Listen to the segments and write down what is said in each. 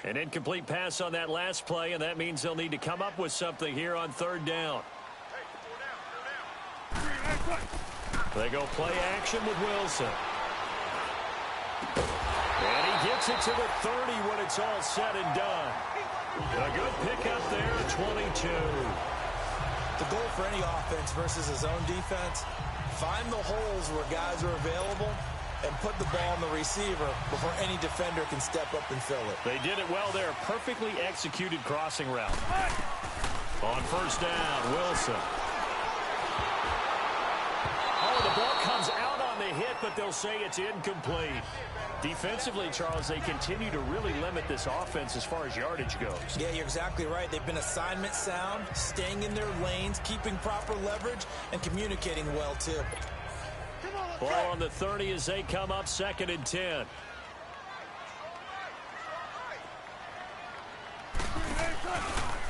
An incomplete pass on that last play, and that means they'll need to come up with something here on third down. They go play action with Wilson. And he gets it to the 30 when it's all said and done. A good pickup there, 22. The goal for any offense versus his own defense, find the holes where guys are available and put the ball on the receiver before any defender can step up and fill it. They did it well there. Perfectly executed crossing route. On first down, Wilson. Oh, the ball comes out on the hit, but they'll say it's incomplete. Defensively, Charles, they continue to really limit this offense as far as yardage goes. Yeah, you're exactly right. They've been assignment sound, staying in their lanes, keeping proper leverage, and communicating well, too. Ball on the 30 as they come up 2nd and 10.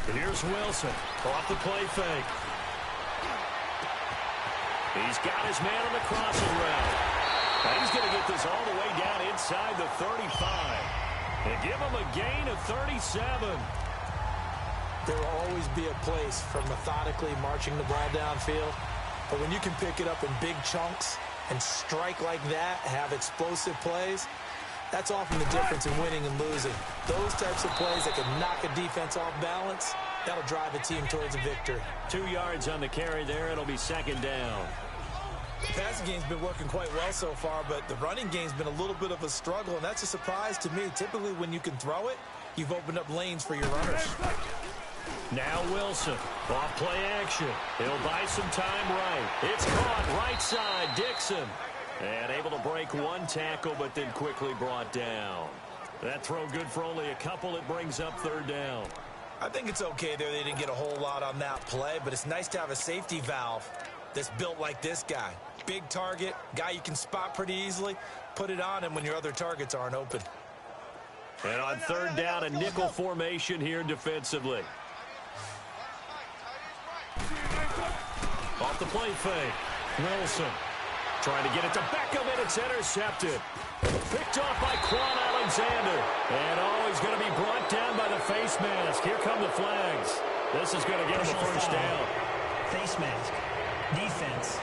And here's Wilson off the play fake. He's got his man on the crossing route. And he's going to get this all the way down inside the 35. And give him a gain of 37. There will always be a place for methodically marching the ball downfield. But when you can pick it up in big chunks and strike like that, have explosive plays, that's often the difference in winning and losing. Those types of plays that can knock a defense off balance, that'll drive a team towards a victory. 2 yards on the carry there. It'll be 2nd down. The passing game's been working quite well so far, but the running game's been a little bit of a struggle, and that's a surprise to me. Typically, when you can throw it, you've opened up lanes for your runners. Now Wilson, off play action. He'll buy some time right. It's caught right side, Dixon. And able to break one tackle, but then quickly brought down. That throw good for only a couple. It brings up 3rd down. I think it's okay there. They didn't get a whole lot on that play, but it's nice to have a safety valve that's built like this guy. Big target, guy you can spot pretty easily. Put it on him when your other targets aren't open. And on 3rd down, a nickel formation here defensively. Off the play fake. Wilson trying to get it to Beckham, and it's intercepted. Picked off by Quan Alexander. And he's going to be brought down by the face mask. Here come the flags. This is going to get him a first down. Face mask. Defense.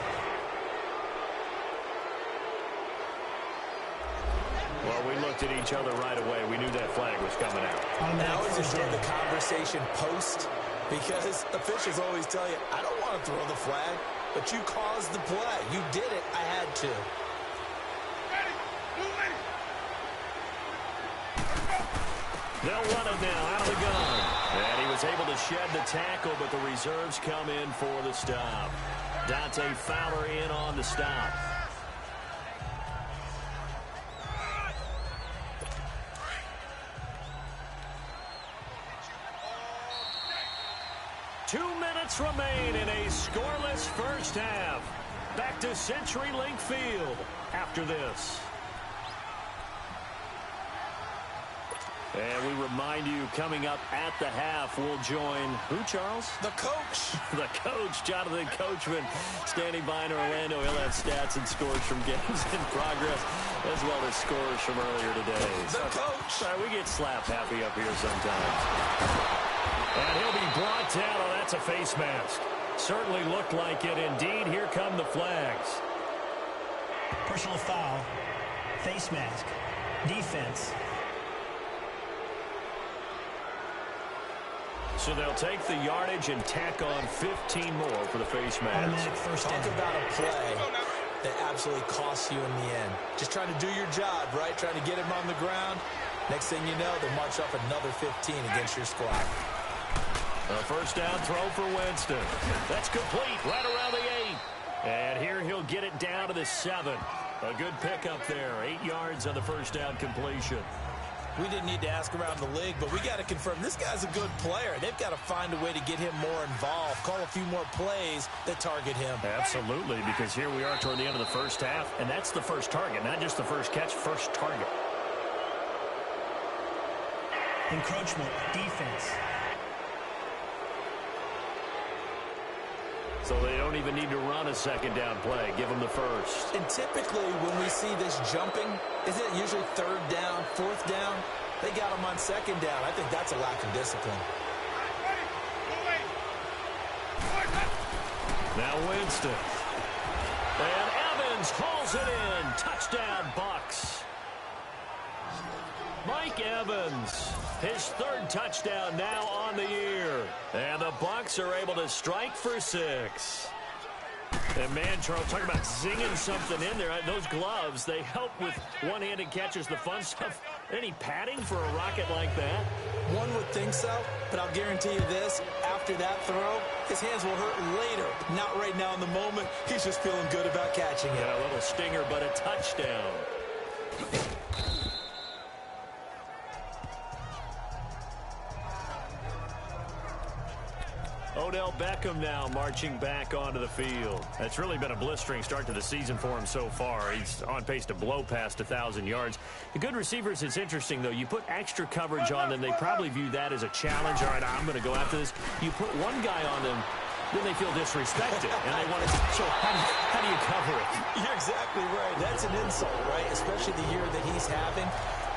Well, we looked at each other right away. We knew that flag was coming out. And I always enjoy the conversation post, because officials always tell you, I don't want to throw the flag, but you caused the play. You did it. I had to. They'll run it now out of the gun. And he was able to shed the tackle, but the reserves come in for the stop. Dante Fowler in on the stop. Two minutes remain in a scoreless first half. Back to CenturyLink Field after this. And we remind you, coming up at the half, we'll join who, Charles? The coach. The coach, Jonathan Coachman, standing by in Orlando. He'll have stats and scores from games in progress, as well as scores from earlier today. The coach. Sorry, we get slap happy up here sometimes. And he'll be brought down. Oh, that's a face mask. Certainly looked like it. Indeed, here come the flags. Personal foul. Face mask. Defense. So they'll take the yardage and tack on 15 more for the face mask. Automatic first down. Talk about a play that absolutely costs you in the end. Just trying to do your job, right? Trying to get him on the ground. Next thing you know, they'll march up another 15 against your squad. A first down throw for Winston. That's complete right around the 8. And here he'll get it down to the 7. A good pickup there. 8 yards on the first down completion. We didn't need to ask around the league, but we got to confirm this guy's a good player. They've got to find a way to get him more involved, call a few more plays that target him. Absolutely, because here we are toward the end of the first half, and that's the first target, not just the first catch, first target. Encroachment, defense. So they don't even need to run a second down play. Give them the first. And typically when we see this jumping, isn't it usually 3rd down, 4th down? They got him on second down. I think that's a lack of discipline. Now Winston. And Evans hauls it in. Touchdown, Bucks. Mike Evans, his third touchdown now on the year. And the Bucks are able to strike for 6. And man, Charles, talking about zinging something in there. Those gloves, they help with one-handed catches, the fun stuff. Any padding for a rocket like that? One would think so, but I'll guarantee you this. After that throw, his hands will hurt later. Not right now in the moment. He's just feeling good about catching it. Yeah, a little stinger, but a touchdown. Odell Beckham now marching back onto the field. It's really been a blistering start to the season for him so far. He's on pace to blow past 1,000 yards. The good receivers, it's interesting, though. You put extra coverage on them, they probably view that as a challenge. All right, I'm going to go after this. You put one guy on them, then they feel disrespected, and they want to. So how do you cover it? You're exactly right. That's an insult, right? Especially the year that he's having.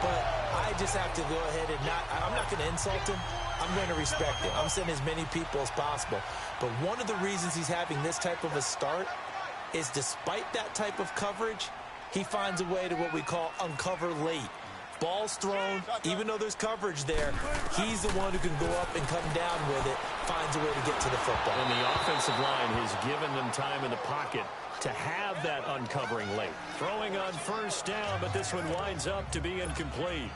But I just have to go ahead and I'm not going to insult him. I'm going to respect him. I'm sending as many people as possible. But one of the reasons he's having this type of a start is despite that type of coverage, he finds a way to what we call uncover late. Ball's thrown, even though there's coverage there, he's the one who can go up and come down with it, finds a way to get to the football. And the offensive line has given them time in the pocket to have that uncovering late. Throwing on first down, but this one winds up to be incomplete.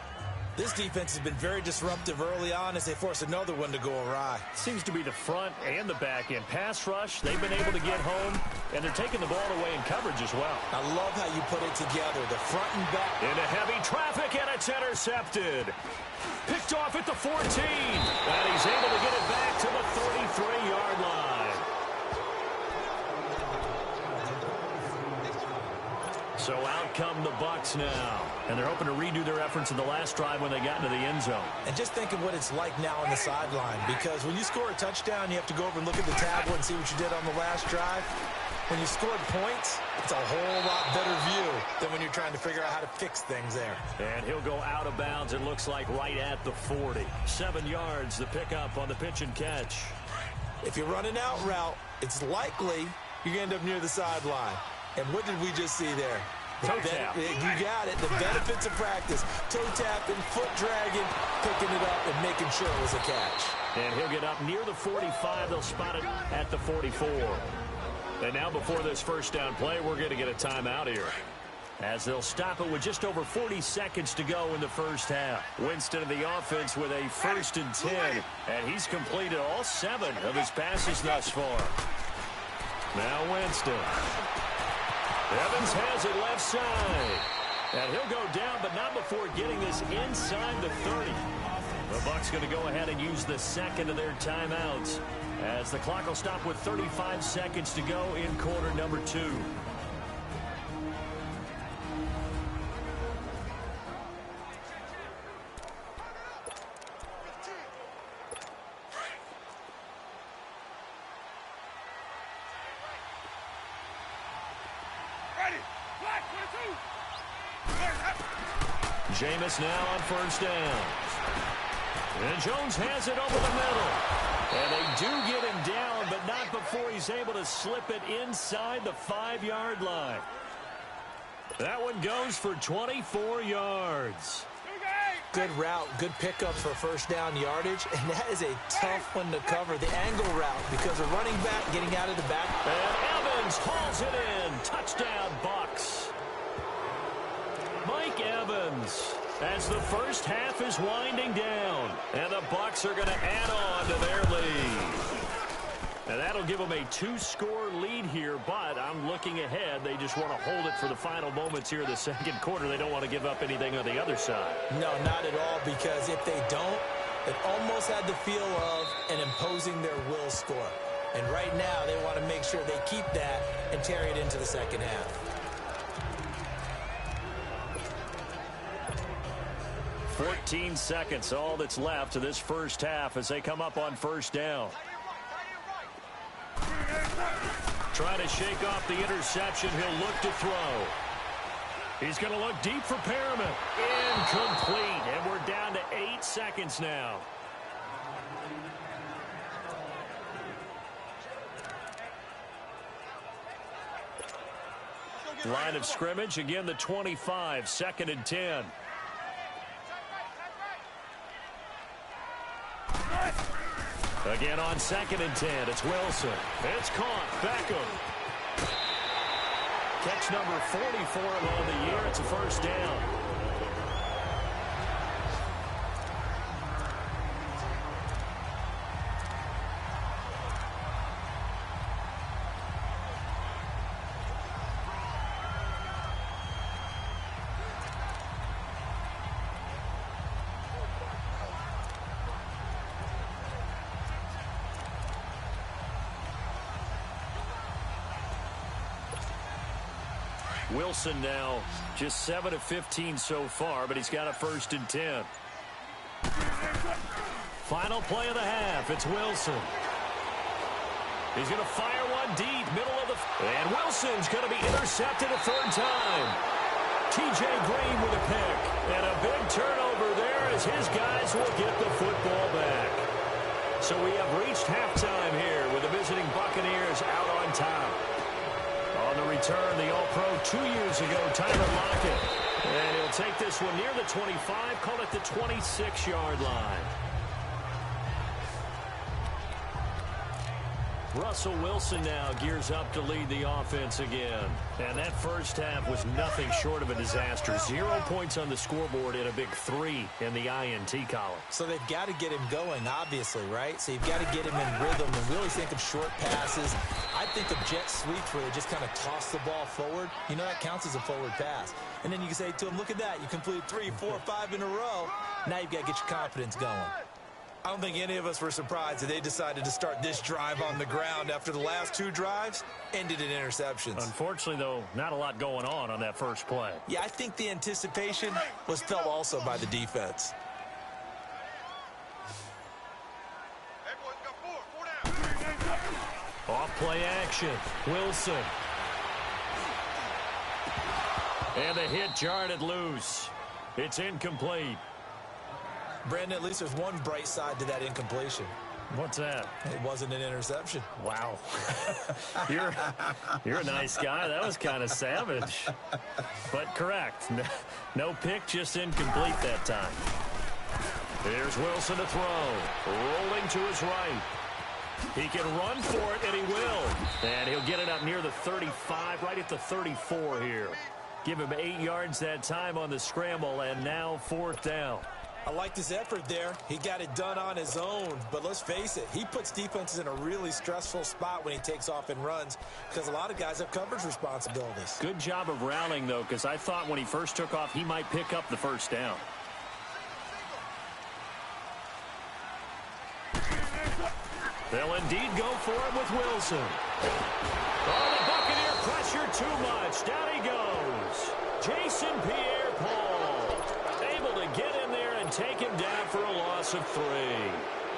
This defense has been very disruptive early on as they force another one to go awry. Seems to be the front and the back end. Pass rush, they've been able to get home, and they're taking the ball away in coverage as well. I love how you put it together, the front and back. Into heavy traffic, and it's intercepted. Picked off at the 14, and he's able to get it back to the 33-yard line. So out come the Bucks now. And they're hoping to redo their efforts in the last drive when they got into the end zone. And just think of what it's like now on the sideline. Because when you score a touchdown, you have to go over and look at the tablet and see what you did on the last drive. When you scored points, it's a whole lot better view than when you're trying to figure out how to fix things there. And he'll go out of bounds, it looks like, right at the 40. 7 yards, the pickup on the pitch and catch. If you're running out route, it's likely you're going to end up near the sideline. And what did we just see there? Toe tap. You got it. The benefits of practice. Toe tapping, foot dragging, picking it up, and making sure it was a catch. And he'll get up near the 45. They'll spot it at the 44. And now before this first down play, we're going to get a timeout here, as they'll stop it with just over 40 seconds to go in the first half. Winston in the offense with a 1st and 10. And he's completed all 7 of his passes thus far. Now Winston. Evans has it left side. And he'll go down, but not before getting this inside the 30. The Bucks going to go ahead and use the second of their timeouts, as the clock will stop with 35 seconds to go in quarter number 2. Jameis now on first down. And Jones has it over the middle. And they do get him down, but not before he's able to slip it inside the 5-yard line. That one goes for 24 yards. Good route, good pickup for first down yardage, and that is a tough one to cover, the angle route, because a running back getting out of the back. And Evans hauls it in. Touchdown, Bucks. Mike Evans, as the first half is winding down, and the Bucks are going to add on to their lead. And that'll give them a 2-score lead here, but I'm looking ahead. They just want to hold it for the final moments here in the second quarter. They don't want to give up anything on the other side. No, not at all, because if they don't, it almost had the feel of an imposing their will score. And right now, they want to make sure they keep that and carry it into the second half. 14 seconds, all that's left to this first half as they come up on first down. Trying to shake off the interception. He'll look to throw. He's going to look deep for Perriman. Incomplete, and we're down to 8 seconds now. Line of scrimmage, again the 25, 2nd and 10. Again on 2nd and 10, it's Wilson. It's caught, Beckham. Catch number 44 on the year, it's a first down. Wilson now just 7 of 15 so far, but he's got a 1st and 10. Final play of the half. It's Wilson. He's going to fire one deep, middle of the... And Wilson's going to be intercepted a 3rd time. T.J. Green with a pick. And a big turnover there as his guys will get the football back. So we have reached halftime here with the visiting Buccaneers out on top. On the return, the All-Pro 2 years ago, Tyler Lockett. And he'll take this one near the 25, call it the 26-yard line. Russell Wilson now gears up to lead the offense again. And that first half was nothing short of a disaster. 0 points on the scoreboard and a big 3 in the INT column. So they've got to get him going, obviously, right? So you've got to get him in rhythm and really think of short passes. I think of jet sweeps where they just kind of toss the ball forward. You know, that counts as a forward pass. And then you can say to him, look at that. You completed 3, 4, 5 in a row. Now you've got to get your confidence going. I don't think any of us were surprised that they decided to start this drive on the ground after the last 2 drives ended in interceptions. Unfortunately, though, not a lot going on that first play. Yeah, I think the anticipation was felt also by the defense. Off play action. Wilson. And the hit jarred it loose. It's incomplete. Brandon, at least there's one bright side to that incompletion. What's that? It wasn't an interception. Wow. You're a nice guy. That was kind of savage. But correct. No pick, just incomplete that time. Here's Wilson to throw. Rolling to his right. He can run for it, and he will. And he'll get it up near the 35, right at the 34 here. Give him 8 yards that time on the scramble, and now 4th down. I liked his effort there. He got it done on his own. But let's face it, he puts defenses in a really stressful spot when he takes off and runs because a lot of guys have coverage responsibilities. Good job of rallying, though, because I thought when he first took off, he might pick up the 1st down. They'll indeed go for it with Wilson. Oh, the Buccaneer pressure too much. Down he goes. Jason Pierre-Paul able to get in there and take him down for a loss of 3.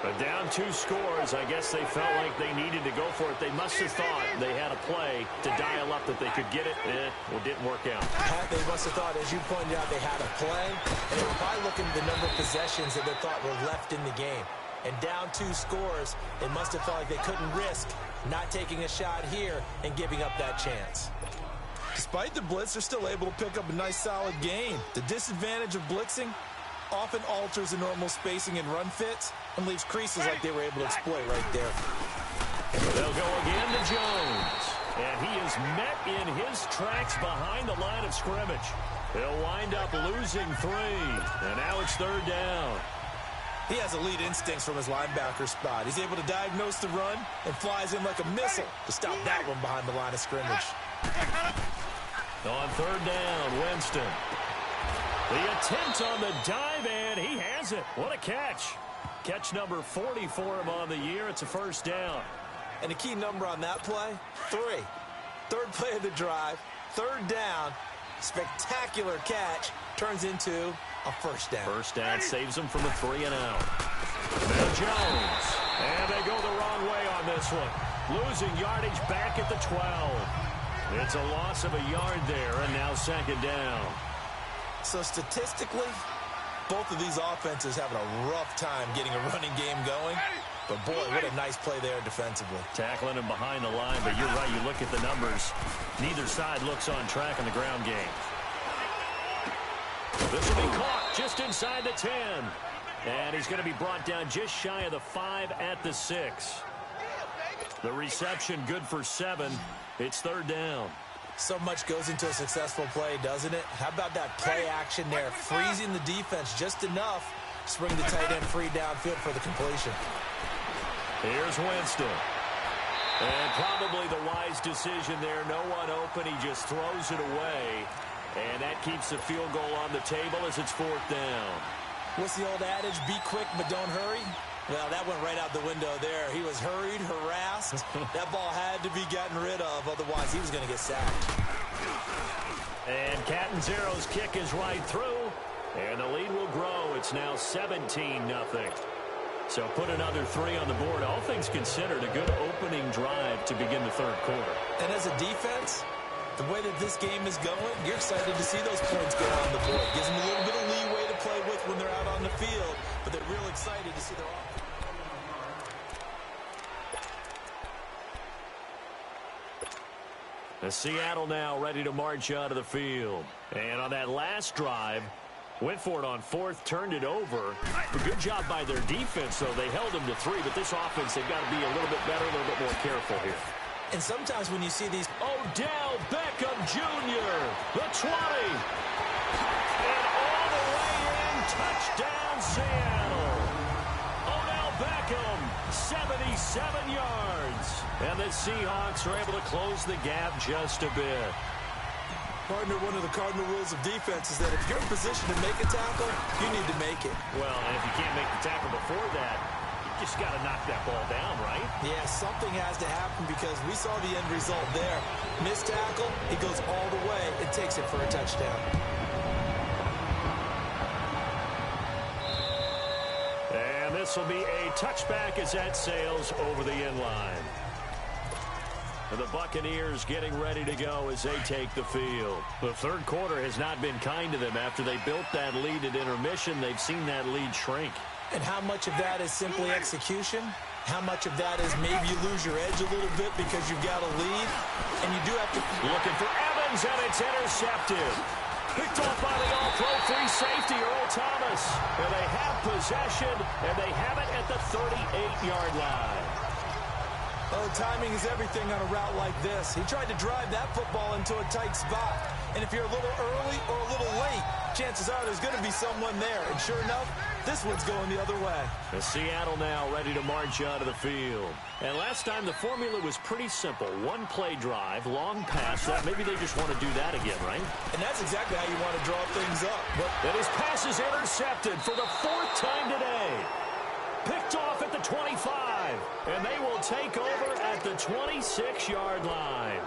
But down 2 scores, I guess they felt like they needed to go for it. They must have thought they had a play to dial up that they could get it. It didn't work out. They must have thought, as you pointed out, they had a play. And they were probably looking at the number of possessions that they thought were left in the game. And down 2 scores, they must have felt like they couldn't risk not taking a shot here and giving up that chance. Despite the blitz, they're still able to pick up a nice, solid gain. The disadvantage of blitzing often alters the normal spacing and run fits and leaves creases like they were able to exploit right there. They'll go again to Jones. And he is met in his tracks behind the line of scrimmage. He'll wind up losing 3. And now it's 3rd down. He has elite instincts from his linebacker spot. He's able to diagnose the run and flies in like a missile to stop that one behind the line of scrimmage. On 3rd down, Winston. The attempt on the dive, and he has it. What a catch. Catch number 40 for him on the year. It's a 1st down. And the key number on that play, 3. 3rd play of the drive, 3rd down, spectacular catch, turns into a 1st down. 1st down saves him from a 3 and out. Now Jones. And they go the wrong way on this one. Losing yardage back at the 12. It's a loss of a yard there, and now second down. So statistically, both of these offenses having a rough time getting a running game going. But, boy, what a nice play there defensively. Tackling him behind the line, but you're right. You look at the numbers. Neither side looks on track in the ground game. This will be caught just inside the 10. And he's going to be brought down just shy of the 5 at the 6. The reception good for 7. It's third down. So much goes into a successful play, doesn't it? How about that play action there? Freezing the defense just enough to bring the tight end free downfield for the completion. Here's Winston. And probably the wise decision there. No one open. He just throws it away. And that keeps the field goal on the table as it's fourth down. What's the old adage? Be quick, but don't hurry. Well, that went right out the window there. He was hurried, harassed. That ball had to be gotten rid of. Otherwise, he was going to get sacked. And Catanzaro's kick is right through. And the lead will grow. It's now 17-0. So put another 3 on the board. All things considered, a good opening drive to begin the third quarter. And as a defense, the way that this game is going, you're excited to see those points go on the board. Gives them a little bit of leeway to play with when they're out on the field, but they're real excited to see their offense. Seattle now ready to march out of the field. And on that last drive, went for it on fourth, turned it over. A good job by their defense, though. They held them to 3, but this offense, they've got to be a little bit better, a little bit more careful here. And sometimes when you see these... Odell Beckham Jr., the 20. And all the way in, touchdown Seattle. Odell Beckham, 77 yards. And the Seahawks are able to close the gap just a bit. Partner, one of the cardinal rules of defense is that if you're in position to make a tackle, you need to make it. Well, and if you can't make the tackle before that, you just got to knock that ball down, right? Yeah, something has to happen because we saw the end result there. Missed tackle, he goes all the way and takes it for a touchdown. And this will be a touchback as that sails over the end line. And the Buccaneers getting ready to go as they take the field. The third quarter has not been kind to them. After they built that lead at intermission, they've seen that lead shrink. And how much of that is simply execution? How much of that is maybe you lose your edge a little bit because you've got a lead? And you do have to... Looking for Evans, and it's intercepted. Picked off by the all-pro free safety, Earl Thomas. And they have possession, and they have it at the 38-yard line. Oh, timing is everything on a route like this. He tried to drive that football into a tight spot. And if you're a little early or a little late, chances are there's going to be someone there. And sure enough, this one's going the other way. The Seattle now ready to march out of the field. And last time the formula was pretty simple. One play drive, long pass. That maybe they just want to do that again, right? And that's exactly how you want to draw things up. And his pass is intercepted for the 4th time today. Picked off at the 25, and they will take over at the 26-yard line.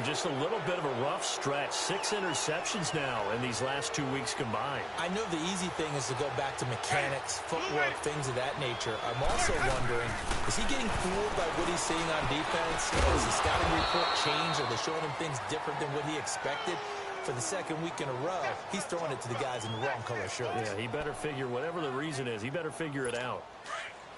Just a little bit of a rough stretch. 6 interceptions now in these last 2 weeks combined. I know the easy thing is to go back to mechanics, footwork, things of that nature. I'm also wondering, is he getting fooled by what he's seeing on defense? Has the scouting report changed? Are they showing him things different than what he expected? For the second week in a row, he's throwing it to the guys in the wrong color shirts. Yeah, he better figure, whatever the reason is, he better figure it out.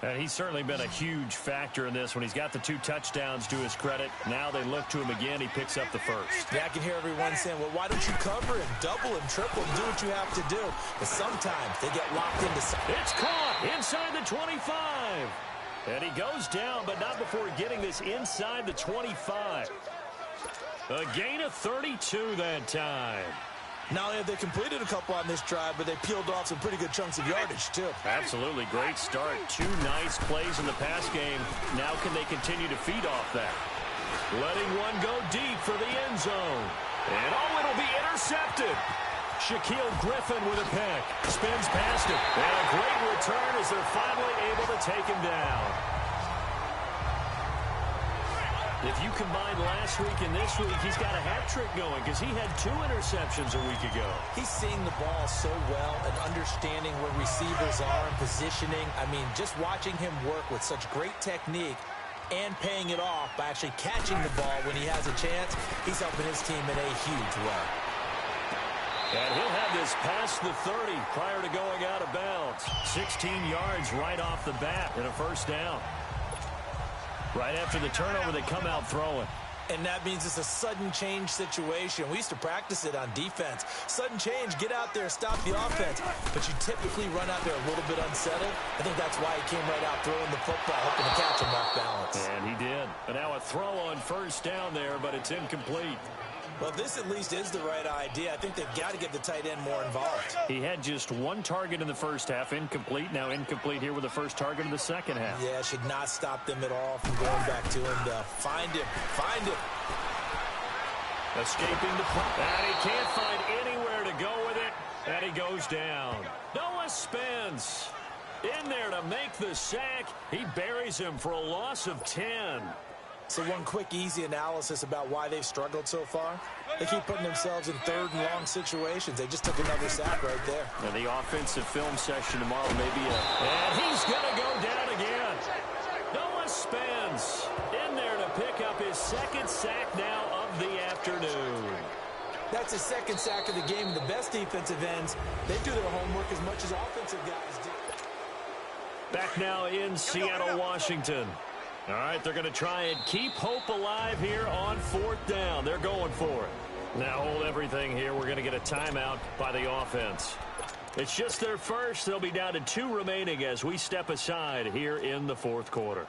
And he's certainly been a huge factor in this when he's got the 2 touchdowns to his credit. Now they look to him again. He picks up the first. Yeah, I can hear everyone saying, well, why don't you cover him, double him, triple him, do what you have to do. But sometimes they get locked into something. It's caught inside the 25. And he goes down, but not before getting this inside the 25. A gain of 32 that time. Not only have they completed a couple on this drive, but they peeled off some pretty good chunks of yardage, too. Absolutely. Great start. 2 nice plays in the pass game. Now can they continue to feed off that? Letting one go deep for the end zone. And, oh, it'll be intercepted. Shaquille Griffin with a pick. Spins past it. And a great return as they're finally able to take him down. If you combine last week and this week, he's got a hat trick going because he had 2 interceptions a week ago. He's seeing the ball so well and understanding where receivers are and positioning. I mean, just watching him work with such great technique, and paying it off by actually catching the ball when he has a chance. He's helping his team in a huge way. And he'll have this past the 30 prior to going out of bounds. 16 yards right off the bat and a first down. Right after the turnover, they come out throwing. And that means it's a sudden change situation. We used to practice it on defense. Sudden change, get out there, stop the offense. But you typically run out there a little bit unsettled. I think that's why he came right out throwing the football, hoping to catch him off balance. And he did. But now a throw on first down there, but it's incomplete. Well, this at least is the right idea. I think they've got to get the tight end more involved. He had just one target in the first half, incomplete. Now incomplete here with the first target of the second half. Yeah, should not stop them at all from going back to him to find him. Find him. Escaping the play. And he can't find anywhere to go with it. And he goes down. Noah Spence in there to make the sack. He buries him for a loss of 10. So one quick, easy analysis about why they've struggled so far. They keep putting themselves in third and long situations. They just took another sack right there. And the offensive film session tomorrow may be And he's going to go down again. Noah Spence in there to pick up his second sack now of the afternoon. That's his second sack of the game. The best defensive ends, they do their homework as much as offensive guys do. Back now in Seattle, Washington. All right, they're going to try and keep hope alive here on fourth down. They're going for it. Now hold everything here. We're going to get a timeout by the offense. It's just their first. They'll be down to 2 remaining as we step aside here in the fourth quarter.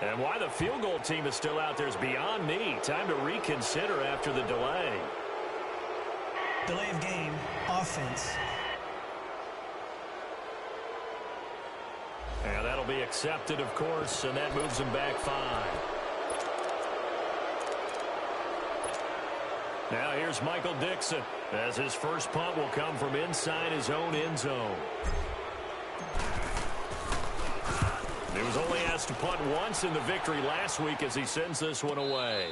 And why the field goal team is still out there is beyond me. Time to reconsider after the delay. Delay of game, offense. And that'll be accepted, of course, and that moves him back 5. Now here's Michael Dixon as his first punt will come from inside his own end zone. He was only asked to punt once in the victory last week as he sends this one away.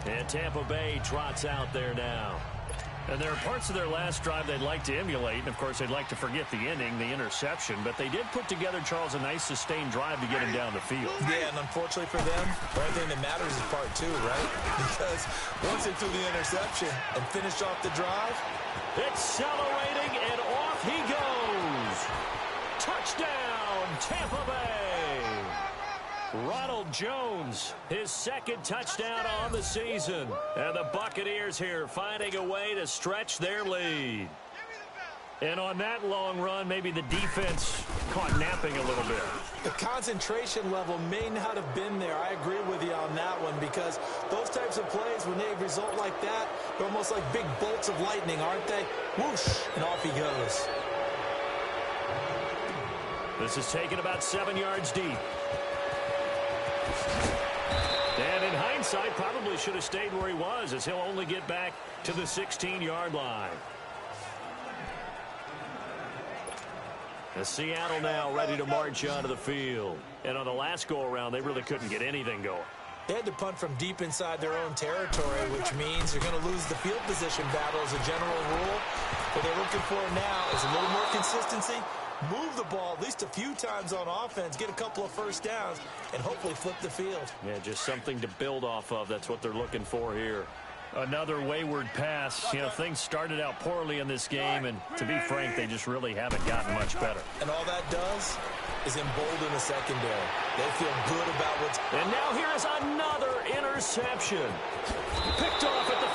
And Tampa Bay trots out there now. And there are parts of their last drive they'd like to emulate. And, of course, they'd like to forget the inning, the interception. But they did put together, Charles, a nice sustained drive to get him down the field. Yeah, and unfortunately for them, the only thing that matters is part 2, right? Because once they threw the interception and finished off the drive, accelerating, and off he goes. Touchdown, Tampa Bay. Ronald Jones, his second touchdown on the season. And the Buccaneers here finding a way to stretch their lead. And on that long run, maybe the defense caught napping a little bit. The concentration level may not have been there. I agree with you on that one because those types of plays, when they result like that, they're almost like big bolts of lightning, aren't they? Whoosh, and off he goes. This is taken about 7 yards deep. And in hindsight, probably should have stayed where he was as he'll only get back to the 16-yard line. As Seattle now ready to march onto the field. And on the last go-around, they really couldn't get anything going. They had to punt from deep inside their own territory, which means they're going to lose the field position battle as a general rule. What they're looking for now is a little more consistency, move the ball at least a few times on offense, get a couple of first downs, and hopefully flip the field. Yeah, just something to build off of. That's what they're looking for here. Another wayward pass. You know, things started out poorly in this game, and to be frank, they just really haven't gotten much better. And all that does is embolden the secondary. They feel good about what's... And now here is another interception. Picked off at the